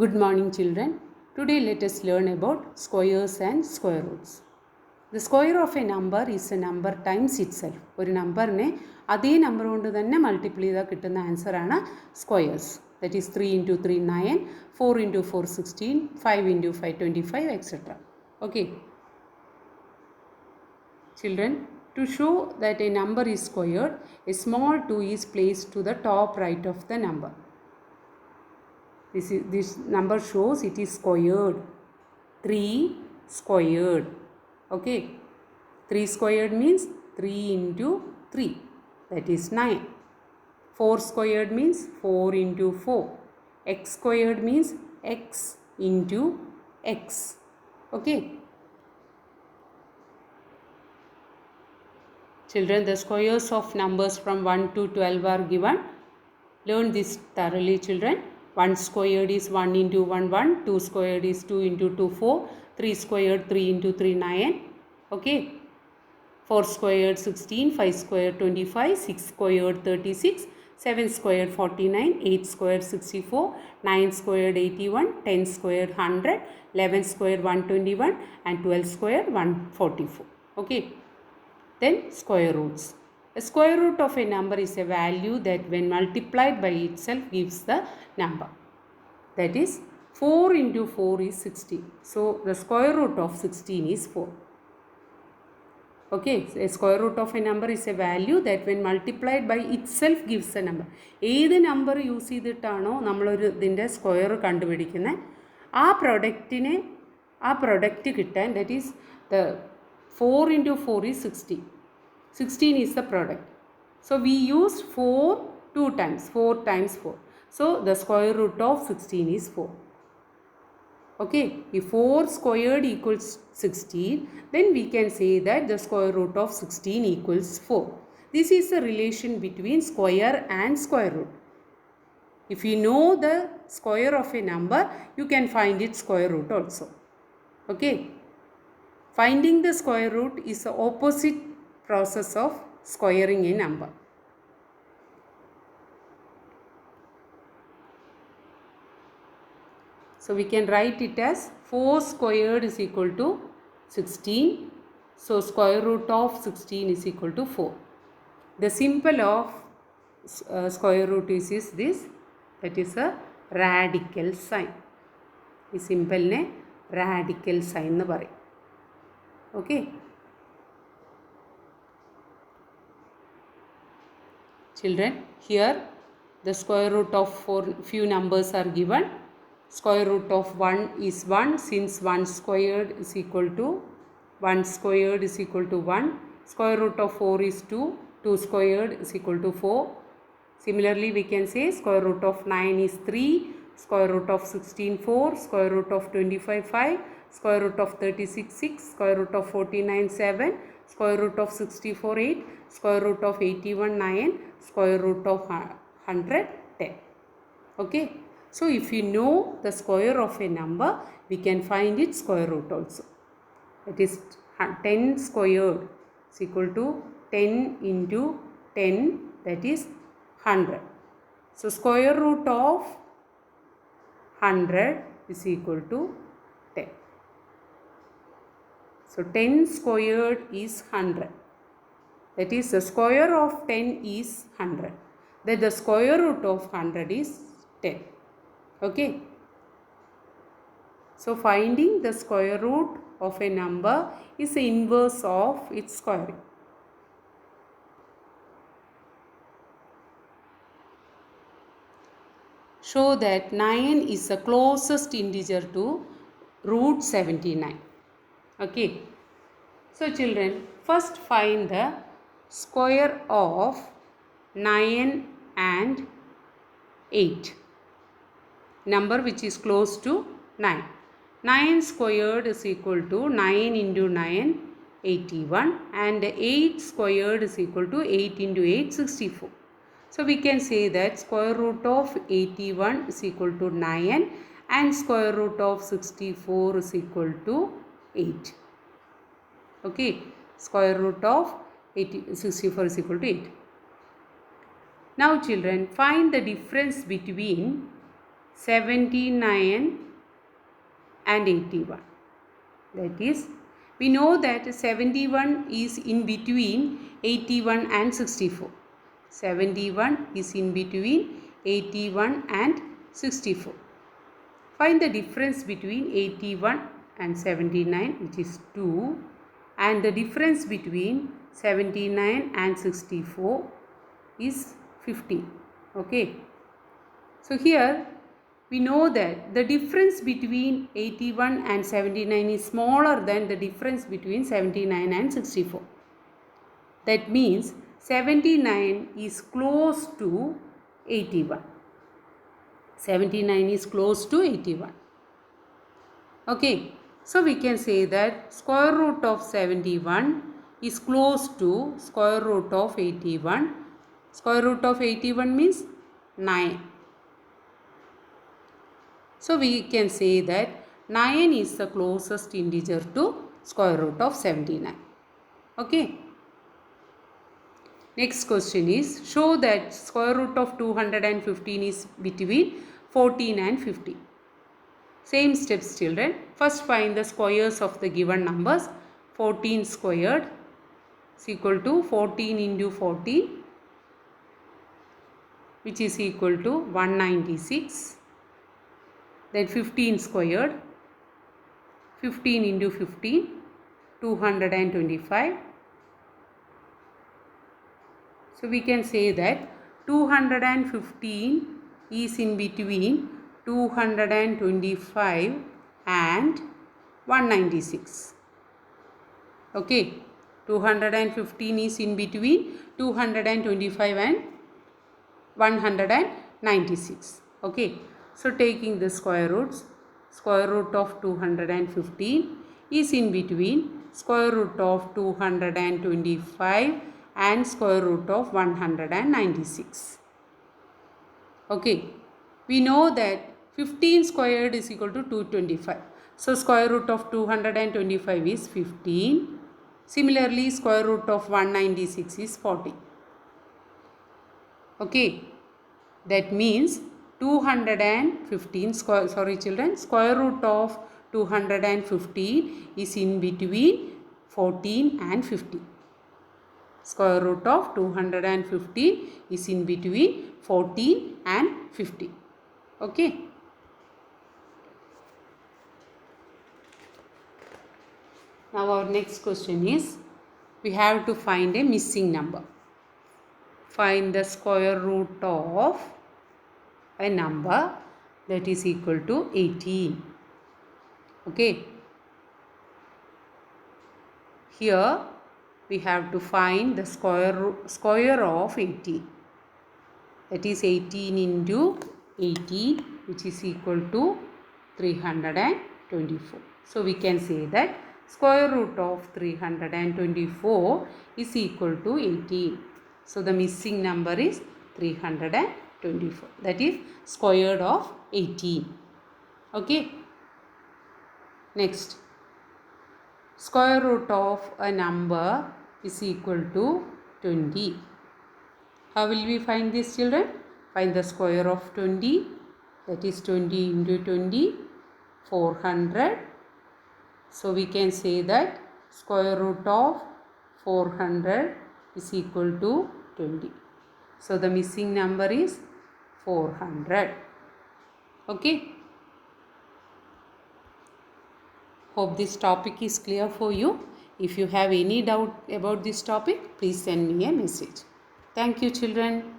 Good morning, children. Today let us learn about squares and square roots. The square of a number is a number times itself. ഒരു നമ്പറിനെ അതേ number കൊണ്ട് തന്നെ multiply ചെയ്താൽ കിട്ടുന്ന ആൻസറാണ് squares. That is 3 into 3 9, 4 into 4 16, 5 into 5 25, etc. Okay. Children, to show that a number is squared, a small 2 is placed to the top right of the number. This number shows it is squared. 3 squared. Okay. 3 squared means 3 into 3. That is 9. 4 squared means 4 into 4. X squared means x into x. Okay. Children, the squares of numbers from 1 to 12 are given. Learn this thoroughly, children. 1 squared is 1 into 1 1, 2 squared is 2 into 2 4, 3 squared 3 into 3 9. Okay. 4 squared 16, 5 squared 25, 6 squared 36, 7 squared 49, 8 squared 64, 9 squared 81, 10 squared 100, 11 squared 121 and 12 squared 144. Okay. Then square roots. A square root of a number is a value that when multiplied by itself gives the number. That is 4 into 4 is 16. So the square root of 16 is 4. Okay, so a square root of a number is a value that when multiplied by itself gives a number. ഏത് number use ചെയ്തിട്ടാണോ നമ്മളൊരു ഇതിൻ്റെ square കണ്ടുപിടിക്കുന്നത് ആ product കിട്ടാൻ that is the 4 into 4 is 16. 16 is the product. So we used 4 2 times. 4 times 4. So the square root of 16 is 4. Okay. If 4 squared equals 16, then we can say that the square root of 16 equals 4. This is the relation between square and square root. If you know the square of a number, you can find its square root also. Okay. Finding the square root is the opposite process of squaring a number. So we can write it as 4 squared is equal to 16. So square root of 16 is equal to 4. The symbol of square root is this. That is a radical sign. This symbol ne radical sign nu parayum. Okay. Children, here the square root of few numbers are given. Square root of 1 is 1 since 1 squared is equal to 1 squared is equal to 1. Square root of 4 is 2. 2 squared is equal to 4. Similarly, we can say square root of 9 is 3. Square root of 16 4. Square root of 25 5. Square root of 36 6. Square root of 49 7. Square root of 64 8. Square root of 81 9. Square root of 100 10. Okay. So if you know the square of a number, we can find its square root also. It is 10 squared is equal to 10 into 10, that is 100. So square root of 100 is equal to 10. So 10 squared is 100. That is the square of 10 is 100. Then the square root of 100 is 10. Okay. So finding the square root of a number is the inverse of its squaring. Show that 9 is the closest integer to root 79. Okay. So children, first find the square of 9 and 8. Number which is close to 9. 9 squared is equal to 9 into 9 81 and 8 squared is equal to 8 into 8 64. So we can say that square root of 81 is equal to 9 and square root of 64 is equal to 8. Okay. Square root of 64 is equal to 8. Now children, find the difference between 79 and 81. That is, we know that 71 is in between 81 and 64. 71 is in between 81 and 64. Find the difference between 81 and 79, which is 2, and the difference between 79 and 64 is 15. Okay. So here we know that the difference between 81 and 79 is smaller than the difference between 79 and 64. That means 79 is close to 81. 79 is close to 81. Okay, so we can say that square root of 71 is close to square root of 81. Square root of 81 means 9. So we can say that 9 is the closest integer to square root of 79. Okay. Next question is, show that square root of 215 is between 14 and 15. Same steps, children. First find the squares of the given numbers. 14 squared is equal to 14 into 14, which is equal to 196. Then 15 squared, 15 into 15, 225. So we can say that 215 is in between 225 and 196. Okay, 215 is in between 225 and 196. Okay, so taking the square roots, square root of 215 is in between square root of 225 and square root of 196. Okay, we know that 15 squared is equal to 225. So square root of 225 is 15. Similarly, square root of 196 is 40. Okay, that means 215 square root of 215 is in between 14 and 15. Square root of 215 is in between 14 and 15. Okay. Now our next question is, we have to find a missing number. Find the square root of a number that is equal to 18. Okay. Here we have to find the square of 18. That is 18 into 18, which is equal to 324. So we can say that square root of 324 is equal to 18. So the missing number is 324. That is squared of 18. Okay. Next, square root of a number is equal to 20. How will we find this, children? Find the square of 20. That is 20 into 20, 400. So we can say that square root of 400 is equal to 20. So the missing number is 400. Okay. Hope this topic is clear for you. If you have any doubt about this topic, please send me a message. Thank you, children.